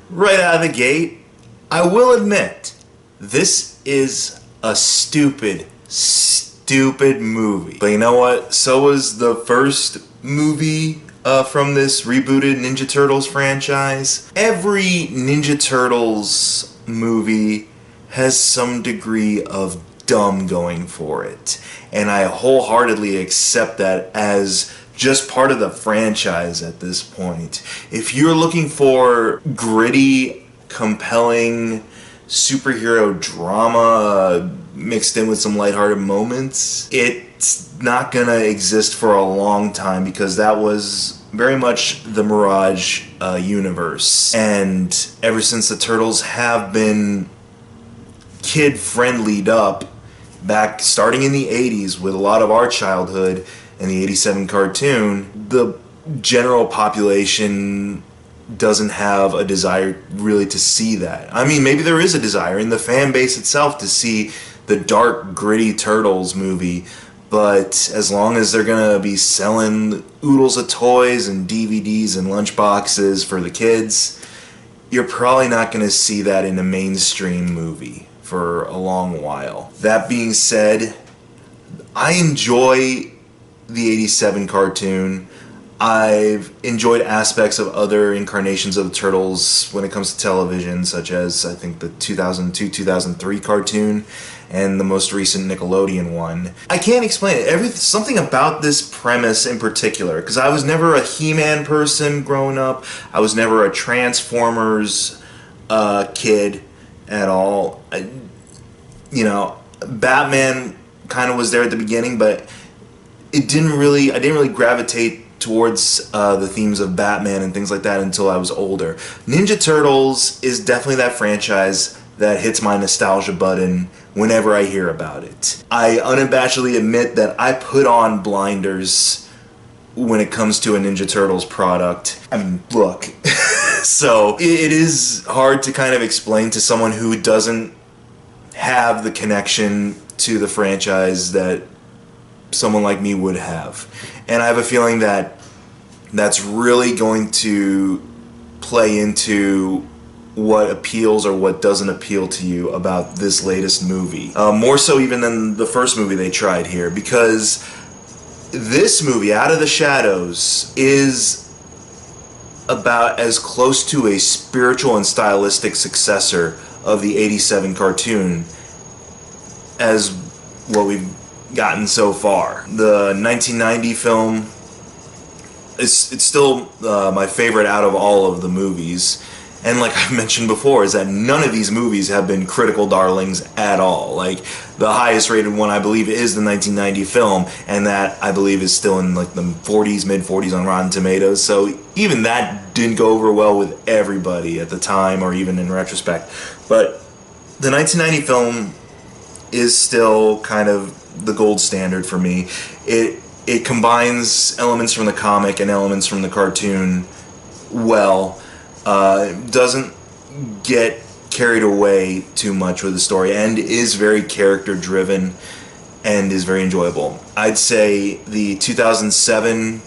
Right out of the gate, I will admit, this is a stupid movie. But you know what? So was the first movie from this rebooted Ninja Turtles franchise. Every Ninja Turtles movie has some degree of dumb going for it. And I wholeheartedly accept that as just part of the franchise at this point. If you're looking for gritty, compelling superhero drama mixed in with some lighthearted moments, it's not gonna exist for a long time, because that was very much the Mirage universe. And ever since the Turtles have been kid-friendlied up, back starting in the 80s with a lot of our childhood and the 87 cartoon, the general population doesn't have a desire really to see that. I mean, maybe there is a desire in the fan base itself to see the dark, gritty Turtles movie, but as long as they're gonna be selling oodles of toys and DVDs and lunchboxes for the kids, you're probably not gonna see that in a mainstream movie for a long while. That being said, I enjoy the 87 cartoon. I've enjoyed aspects of other incarnations of the Turtles when it comes to television, such as I think the 2002-2003 cartoon and the most recent Nickelodeon one. I can't explain it. Something about this premise in particular, because I was never a He-Man person growing up. I was never a Transformers kid at all. Batman kind of was there at the beginning, but I didn't really gravitate towards the themes of Batman and things like that until I was older. Ninja Turtles is definitely that franchise that hits my nostalgia button whenever I hear about it. I unabashedly admit that I put on blinders when it comes to a Ninja Turtles product. I mean, look, so it is hard to kind of explain to someone who doesn't have the connection to the franchise that someone like me would have. And I have a feeling that that's really going to play into what appeals or what doesn't appeal to you about this latest movie. More so even than the first movie they tried here, because this movie, Out of the Shadows, is about as close to a spiritual and stylistic successor of the 87 cartoon as what we've gotten so far. The 1990 film it's still my favorite out of all of the movies, and like I mentioned before, is that none of these movies have been critical darlings at all. Like, the highest rated one I believe is the 1990 film, and that I believe is still in like the 40s, mid 40s on Rotten Tomatoes, so even that didn't go over well with everybody at the time or even in retrospect. But the 1990 film is still kind of the gold standard for me. It combines elements from the comic and elements from the cartoon well. Doesn't get carried away too much with the story, and is very character driven and is very enjoyable. I'd say the 2007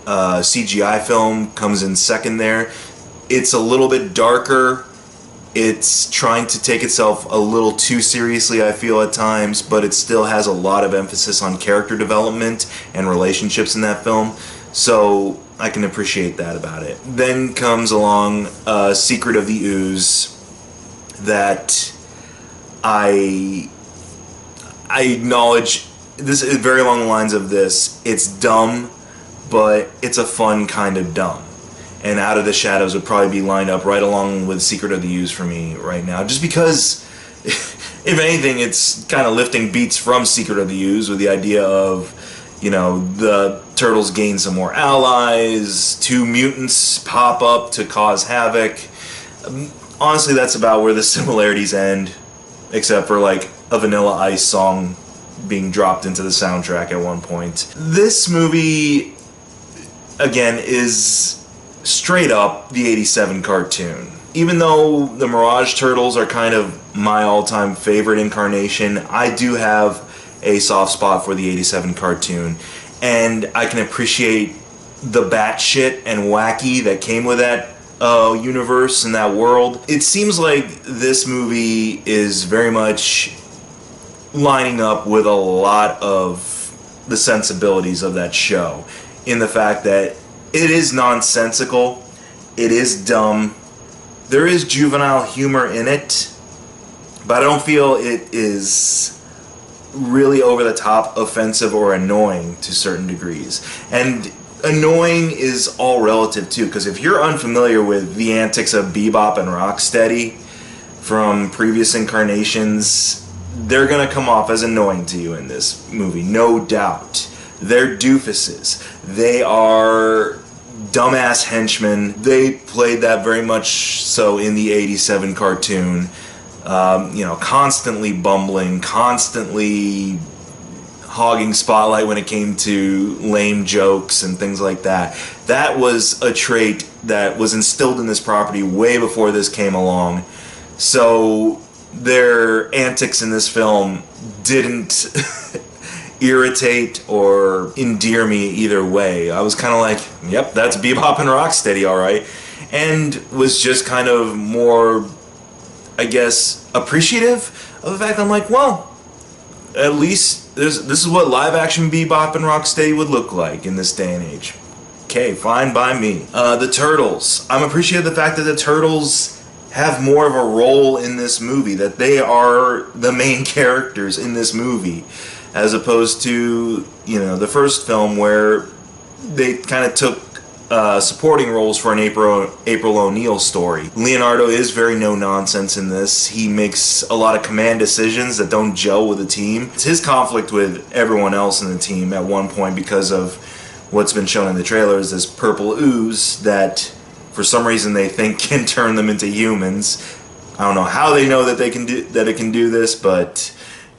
CGI film comes in second there. It's a little bit darker. It's trying to take itself a little too seriously, I feel, at times, but it still has a lot of emphasis on character development and relationships in that film, so I can appreciate that about it. Then comes along Secret of the Ooze, that I acknowledge, this is very along the lines of this. It's dumb, but it's a fun kind of dumb. And Out of the Shadows would probably be lined up right along with Secret of the Ooze for me right now, just because, if anything, it's kind of lifting beats from Secret of the Ooze with the idea of, the Turtles gain some more allies, 2 mutants pop up to cause havoc. Honestly, that's about where the similarities end, except for like a Vanilla Ice song being dropped into the soundtrack at one point. This movie, again, is straight up the 87 cartoon. Even though the Mirage Turtles are kind of my all-time favorite incarnation, I do have a soft spot for the 87 cartoon, and I can appreciate the batshit and wacky that came with that universe and that world. It seems like this movie is very much lining up with a lot of the sensibilities of that show, in the fact that it is nonsensical, it is dumb, there is juvenile humor in it, but I don't feel it is really over the top offensive or annoying to certain degrees. And annoying is all relative too, because if you're unfamiliar with the antics of Bebop and Rocksteady from previous incarnations, they're gonna come off as annoying to you in this movie, no doubt. They're doofuses. They are dumbass henchmen. They played that very much so in the '87 cartoon. Constantly bumbling, constantly hogging spotlight when it came to lame jokes and things like that. That was a trait that was instilled in this property way before this came along. So their antics in this film didn't irritate or endear me either way. I was kind of like, yep, that's Bebop and Rocksteady, alright. And was just kind of more, I guess, appreciative of the fact that I'm like, well, at least this is what live action Bebop and Rocksteady would look like in this day and age. Okay, fine by me. The Turtles. I'm appreciative of the fact that the Turtles have more of a role in this movie, that they are the main characters in this movie, as opposed to, the first film where they kind of took supporting roles for an April O'Neil story. Leonardo is very no-nonsense in this. He makes a lot of command decisions that don't gel with the team. It's his conflict with everyone else in the team at one point because of what's been shown in the trailers, this purple ooze that for some reason they think can turn them into humans. I don't know how they know that it can do this, but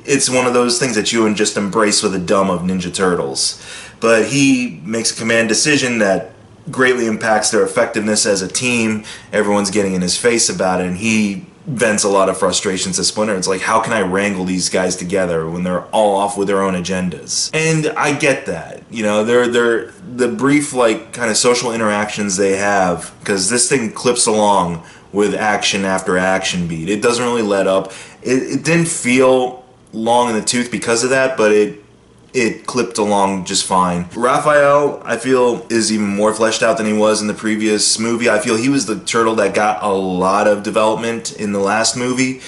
it's one of those things that you would just embrace with the dumb of Ninja Turtles. But he makes a command decision that greatly impacts their effectiveness as a team. Everyone's getting in his face about it, and he vents a lot of frustrations to Splinter. It's like, how can I wrangle these guys together when they're all off with their own agendas? And I get that. They're the brief, kind of social interactions they have, because this thing clips along with action after action beat. It doesn't really let up. It didn't feel long in the tooth because of that, but it clipped along just fine. Raphael, I feel, is even more fleshed out than he was in the previous movie. I feel he was the turtle that got a lot of development in the last movie,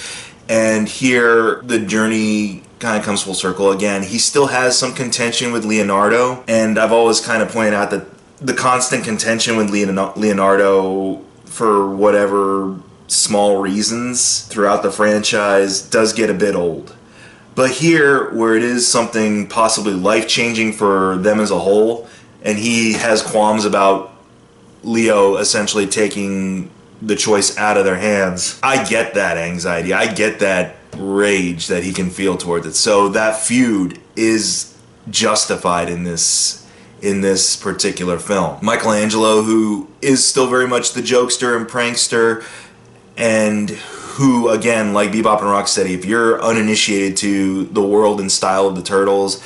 and here the journey kind of comes full circle again. He still has some contention with Leonardo, and I've always kind of pointed out that the constant contention with Leonardo, for whatever small reasons throughout the franchise, does get a bit old. But here, where it is something possibly life-changing for them as a whole, and he has qualms about Leo essentially taking the choice out of their hands, I get that anxiety. I get that rage that he can feel towards it. So that feud is justified in this particular film. Michelangelo, who is still very much the jokester and prankster, and who, again, like Bebop and Rocksteady, if you're uninitiated to the world and style of the Turtles,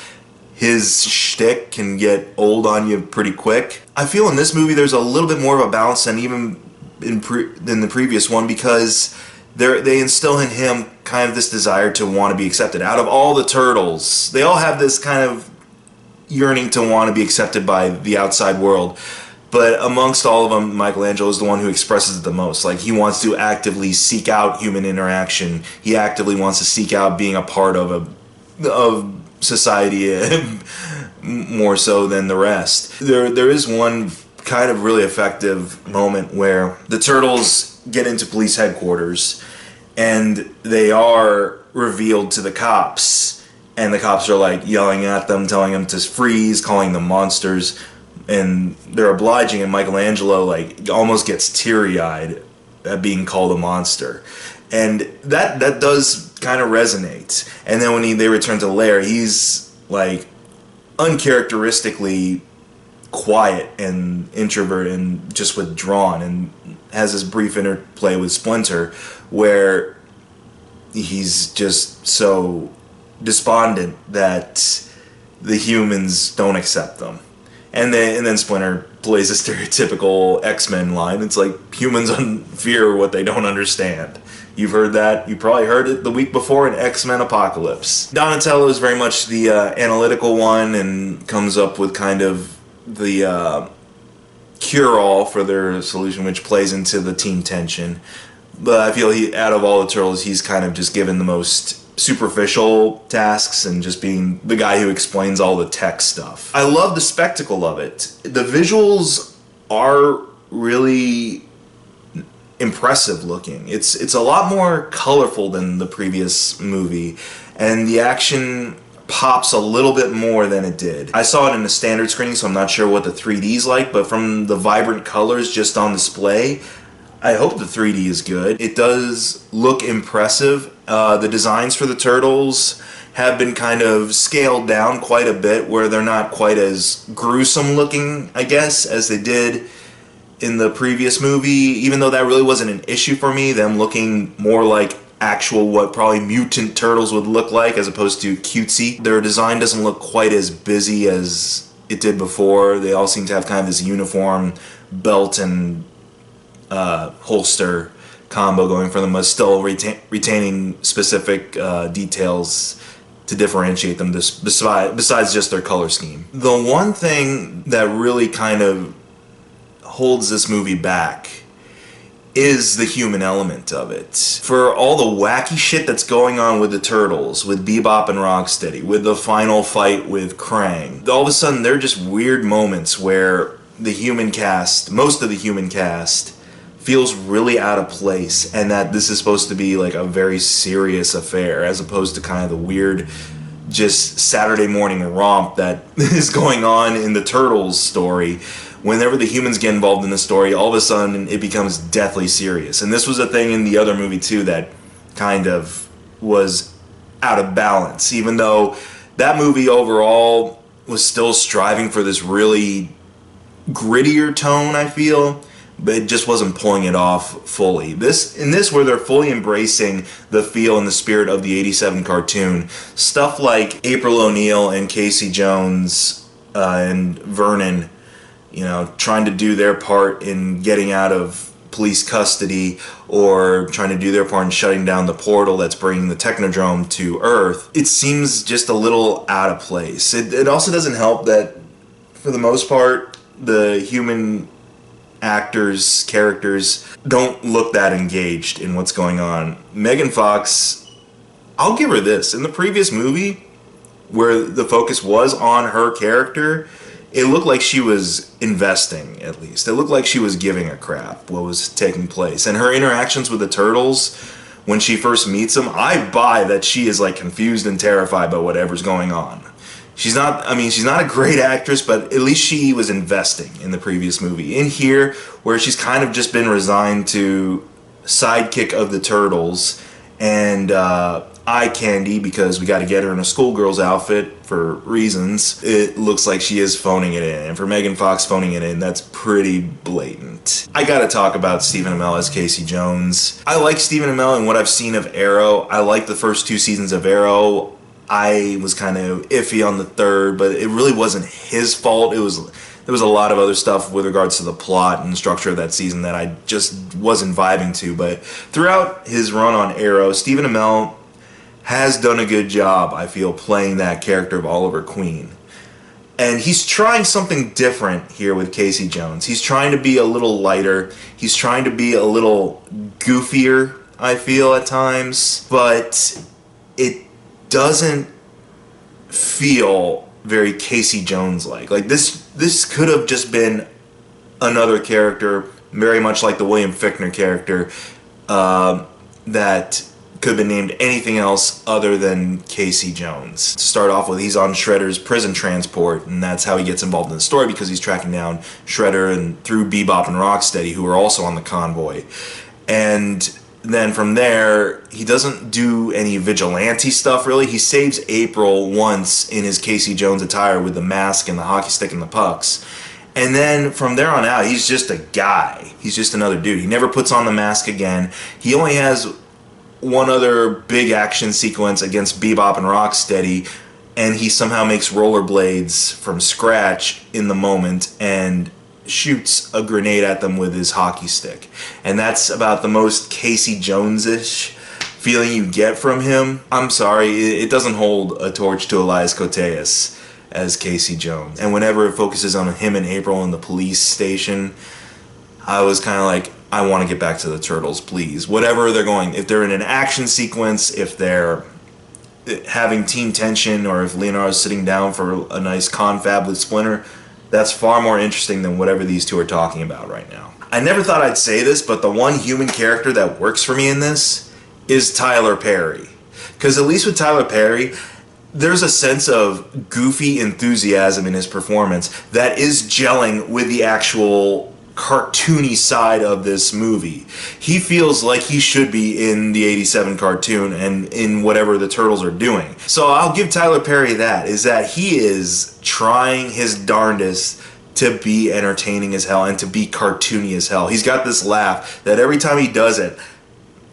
his shtick can get old on you pretty quick. I feel in this movie there's a little bit more of a balance than even than the previous one, because they instill in him kind of this desire to want to be accepted. Out of all the Turtles, they all have this kind of yearning to want to be accepted by the outside world. But amongst all of them, Michelangelo is the one who expresses it the most. Like, he wants to actively seek out human interaction. He actively wants to seek out being a part of society more so than the rest. There is one kind of really effective moment where the Turtles get into police headquarters and they are revealed to the cops. And the cops are like yelling at them, telling them to freeze, calling them monsters. And they're obliging, and Michelangelo almost gets teary-eyed at being called a monster, and that does kind of resonate. And then when they return to the lair, he's uncharacteristically quiet and introverted and just withdrawn, and has this brief interplay with Splinter where he's just so despondent that the humans don't accept them. And then Splinter plays a stereotypical X-Men line. It's like, humans fear what they don't understand. You've heard that. You probably heard it the week before in X-Men Apocalypse. Donatello is very much the analytical one and comes up with kind of the cure-all for their solution, which plays into the team tension. But I feel out of all the Turtles, he's kind of just given the most superficial tasks and just being the guy who explains all the tech stuff. I love the spectacle of it. The visuals are really impressive looking. It's a lot more colorful than the previous movie, and the action pops a little bit more than it did. I saw it in a standard screening, so I'm not sure what the 3D's like, but from the vibrant colors just on display, I hope the 3D is good. It does look impressive. The designs for the Turtles have been kind of scaled down quite a bit, where they're not quite as gruesome looking, I guess, as they did in the previous movie, even though that really wasn't an issue for me, them looking more like actual what probably mutant turtles would look like as opposed to cutesy. Their design doesn't look quite as busy as it did before. They all seem to have kind of this uniform belt and holster combo going for them, but still retaining specific details to differentiate them besides just their color scheme. The one thing that really kind of holds this movie back is the human element of it. For all the wacky shit that's going on with the Turtles, with Bebop and Rocksteady, with the final fight with Krang, all of a sudden there are just weird moments where the human cast, most of the human cast, feels really out of place, and that this is supposed to be like a very serious affair as opposed to kind of the weird just Saturday morning romp that is going on in the Turtles story. Whenever the humans get involved in the story, all of a sudden it becomes deathly serious. And this was a thing in the other movie too that kind of was out of balance, even though that movie overall was still striving for this really grittier tone, I feel, but it just wasn't pulling it off fully. In this where they're fully embracing the feel and the spirit of the '87 cartoon, stuff like April O'Neil and Casey Jones and Vernon, you know, trying to do their part in getting out of police custody or trying to do their part in shutting down the portal that's bringing the Technodrome to Earth, it seems just a little out of place. It also doesn't help that, for the most part, the human actors, characters, don't look that engaged in what's going on. Megan Fox, I'll give her this. In the previous movie, where the focus was on her character, it looked like she was investing, at least. It looked like she was giving a crap what was taking place. And her interactions with the Turtles, when she first meets them, I buy that she is like confused and terrified by whatever's going on. She's not a great actress, but at least she was investing in the previous movie. In here, where she's kind of just been resigned to sidekick of the Turtles and eye candy because we got to get her in a schoolgirl's outfit for reasons, it looks like she is phoning it in. And for Megan Fox phoning it in, that's pretty blatant. I gotta talk about Stephen Amell as Casey Jones. I like Stephen Amell and what I've seen of Arrow. I like the first 2 seasons of Arrow. I was kind of iffy on the third, but it really wasn't his fault. There was a lot of other stuff with regards to the plot and structure of that season that I just wasn't vibing to. But throughout his run on Arrow, Stephen Amell has done a good job, I feel, playing that character of Oliver Queen. And he's trying something different here with Casey Jones. He's trying to be a little lighter. He's trying to be a little goofier, I feel, at times. But it doesn't feel very Casey Jones-like. Like, this could have just been another character, very much like the William Fichtner character, that could have been named anything else other than Casey Jones. To start off with, he's on Shredder's prison transport, and that's how he gets involved in the story, because he's tracking down Shredder and through Bebop and Rocksteady, who are also on the convoy. And then from there, he doesn't do any vigilante stuff, really. He saves April once in his Casey Jones attire with the mask and the hockey stick and the pucks. And then from there on out, he's just a guy. He's just another dude. He never puts on the mask again. He only has one other big action sequence against Bebop and Rocksteady, and he somehow makes rollerblades from scratch in the moment and shoots a grenade at them with his hockey stick. And that's about the most Casey Jones-ish feeling you get from him. I'm sorry, it doesn't hold a torch to Elias Koteas as Casey Jones. And whenever it focuses on him and April in the police station, I was kind of like, I want to get back to the Turtles, please. Whatever they're going, if they're in an action sequence, if they're having team tension, or if Leonardo's sitting down for a nice confab with Splinter, that's far more interesting than whatever these two are talking about right now. I never thought I'd say this, but the one human character that works for me in this is Tyler Perry. Because at least with Tyler Perry, there's a sense of goofy enthusiasm in his performance that is gelling with the actual cartoony side of this movie. He feels like he should be in the 87 cartoon and in whatever the Turtles are doing. So I'll give Tyler Perry that, is that he is trying his darndest to be entertaining as hell and to be cartoony as hell. He's got this laugh that every time he does it,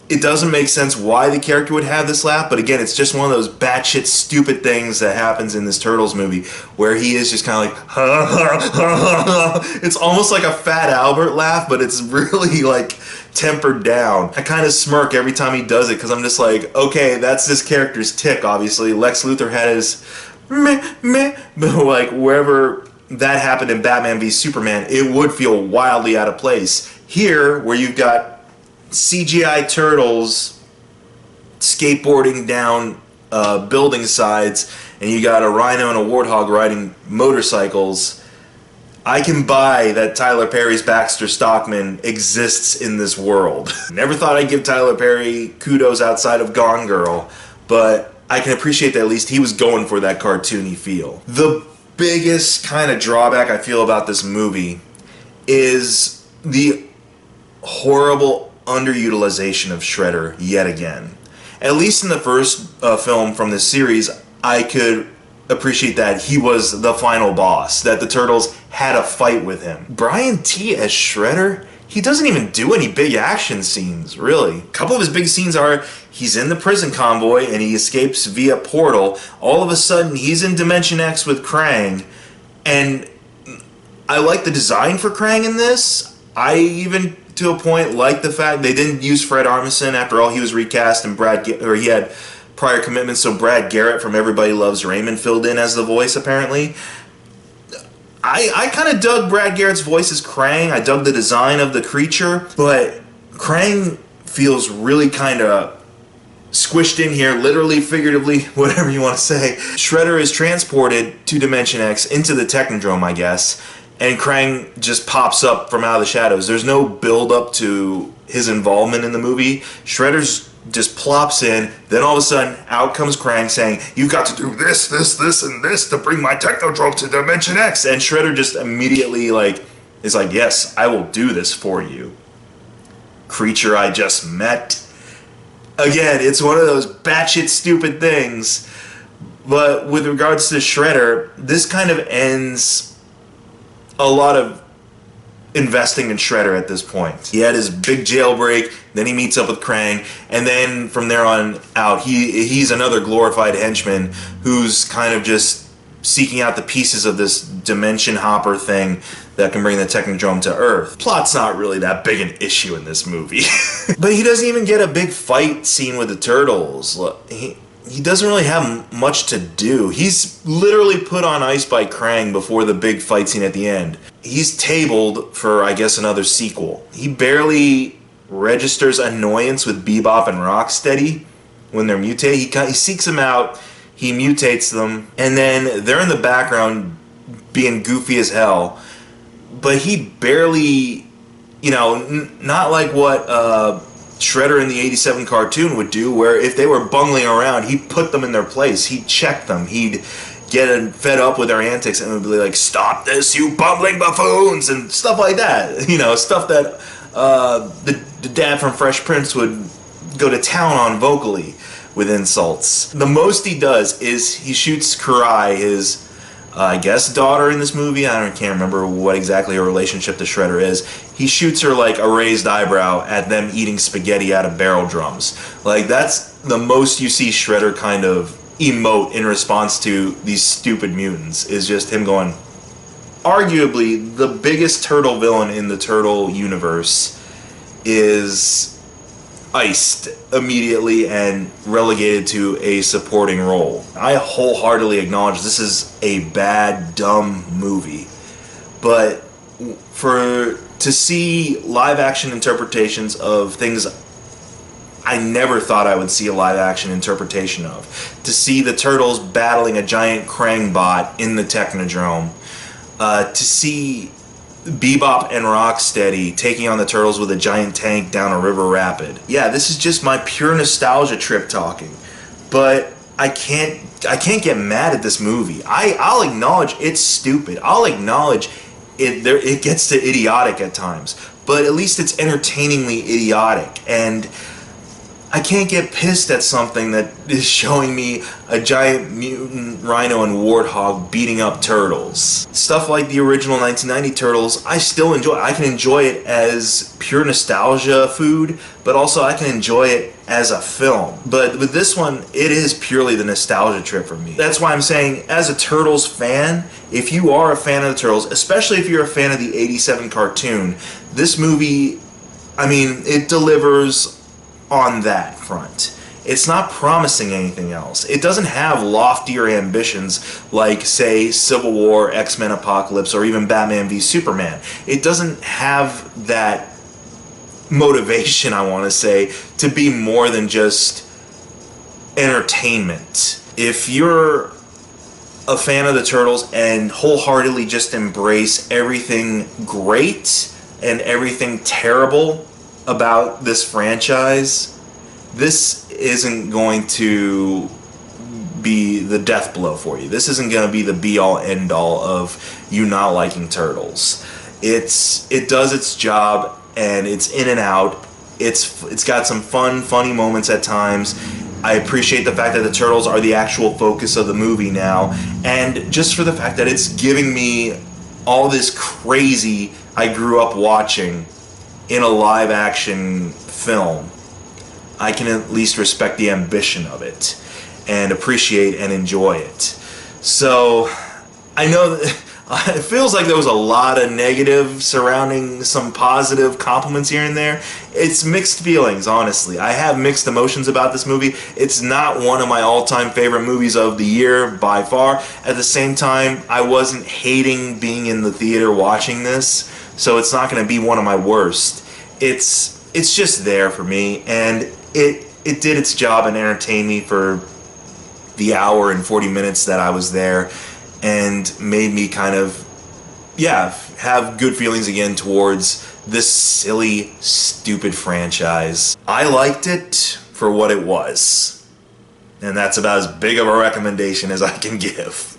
it doesn't make sense why the character would have this laugh, but again, it's just one of those batshit stupid things that happens in this Turtles movie where he is just kind of like, ha, ha, ha, ha. It's almost like a Fat Albert laugh, but it's really like tempered down. I kind of smirk every time he does it because I'm just like, okay, that's this character's tick, obviously. Lex Luthor had his meh, meh, but like wherever that happened in Batman v Superman, it would feel wildly out of place. Here, where you've got CGI turtles skateboarding down building sides, and you got a rhino and a warthog riding motorcycles, I can buy that Tyler Perry's Baxter Stockman exists in this world. Never thought I'd give Tyler Perry kudos outside of Gone Girl, but I can appreciate that at least he was going for that cartoony feel. The biggest kind of drawback I feel about this movie is the horrible underutilization of Shredder yet again. At least in the first film from this series, I could appreciate that he was the final boss, that the Turtles had a fight with him. Brian T. as Shredder, he doesn't even do any big action scenes, really. A couple of his big scenes are he's in the prison convoy and he escapes via portal. All of a sudden, he's in Dimension X with Krang, and I like the design for Krang in this. I even, to a point, like the fact they didn't use Fred Armisen. After all, he was recast and he had prior commitments, so Brad Garrett from Everybody Loves Raymond filled in as the voice, apparently. I kind of dug Brad Garrett's voice as Krang. I dug the design of the creature, but Krang feels really kind of squished in here, literally, figuratively, whatever you want to say. Shredder is transported to Dimension X into the Technodrome, I guess, and Krang just pops up from out of the shadows. There's no build up to his involvement in the movie. Shredder's just plops in, then all of a sudden out comes Krang saying, "You've got to do this, this, this, and this to bring my Technodrome to Dimension X." And Shredder just immediately is like, "Yes, I will do this for you, creature I just met." Again, it's one of those batshit stupid things. But with regards to Shredder, this kind of ends a lot of investing in Shredder at this point. He had his big jailbreak, then he meets up with Krang, and then from there on out, he's another glorified henchman who's kind of just seeking out the pieces of this dimension hopper thing that can bring the Technodrome to Earth. Plot's not really that big an issue in this movie. But he doesn't even get a big fight scene with the Turtles. He doesn't really have much to do. He's literally put on ice by Krang before the big fight scene at the end. He's tabled for, I guess, another sequel. He barely registers annoyance with Bebop and Rocksteady when they're mutated. He seeks them out, he mutates them, and then they're in the background being goofy as hell. But he barely, not like what Shredder in the 87 cartoon would do, where if they were bungling around, he'd put them in their place. He'd check them. He'd get fed up with their antics and would be like, "Stop this, you bumbling buffoons," and stuff like that. Stuff that the dad from Fresh Prince would go to town on vocally with insults. The most he does is he shoots Karai, his I guess daughter in this movie. I can't remember what exactly her relationship to Shredder is. He shoots her like a raised eyebrow at them eating spaghetti out of barrel drums. Like, that's the most you see Shredder kind of emote in response to these stupid mutants, is just him going, arguably the biggest turtle villain in the Turtle universe is iced immediately and relegated to a supporting role. I wholeheartedly acknowledge this is a bad, dumb movie, but to see live action interpretations of things I never thought I would see a live action interpretation of, to see the Turtles battling a giant Krang bot in the Technodrome, to see Bebop and Rocksteady taking on the Turtles with a giant tank down a river rapid. Yeah, this is just my pure nostalgia trip talking, but I can't get mad at this movie. I'll acknowledge it's stupid. I'll acknowledge it gets to idiotic at times, but at least it's entertainingly idiotic, and I can't get pissed at something that is showing me a giant mutant rhino and warthog beating up turtles. Stuff like the original 1990 Turtles, I still enjoy. I can enjoy it as pure nostalgia food, but also I can enjoy it as a film. But with this one, it is purely the nostalgia trip for me. That's why I'm saying, as a Turtles fan, if you are a fan of the Turtles, especially if you're a fan of the '87 cartoon, this movie, I mean, it delivers on that front. It's not promising anything else. It doesn't have loftier ambitions like, say, Civil War, X-Men Apocalypse, or even Batman v Superman. It doesn't have that motivation, I want to say, to be more than just entertainment. If you're a fan of the Turtles and wholeheartedly just embrace everything great and everything terrible about this franchise, this isn't going to be the death blow for you. This isn't going to be the be-all end-all of you not liking Turtles. It does its job, and it's in and out. It's got some funny moments at times. I appreciate the fact that the Turtles are the actual focus of the movie now, and just for the fact that it's giving me all this crazy I grew up watching in a live action film, I can at least respect the ambition of it and appreciate and enjoy it. So I know that it feels like there was a lot of negative surrounding some positive compliments here and there. It's mixed feelings, honestly. I have mixed emotions about this movie. It's not one of my all-time favorite movies of the year by far. At the same time, I wasn't hating being in the theater watching this, so it's not going to be one of my worst. It's just there for me, and it did its job and entertained me for the hour and 40 minutes that I was there, and made me kind of, yeah, have good feelings again towards this silly, stupid franchise. I liked it for what it was, and that's about as big of a recommendation as I can give.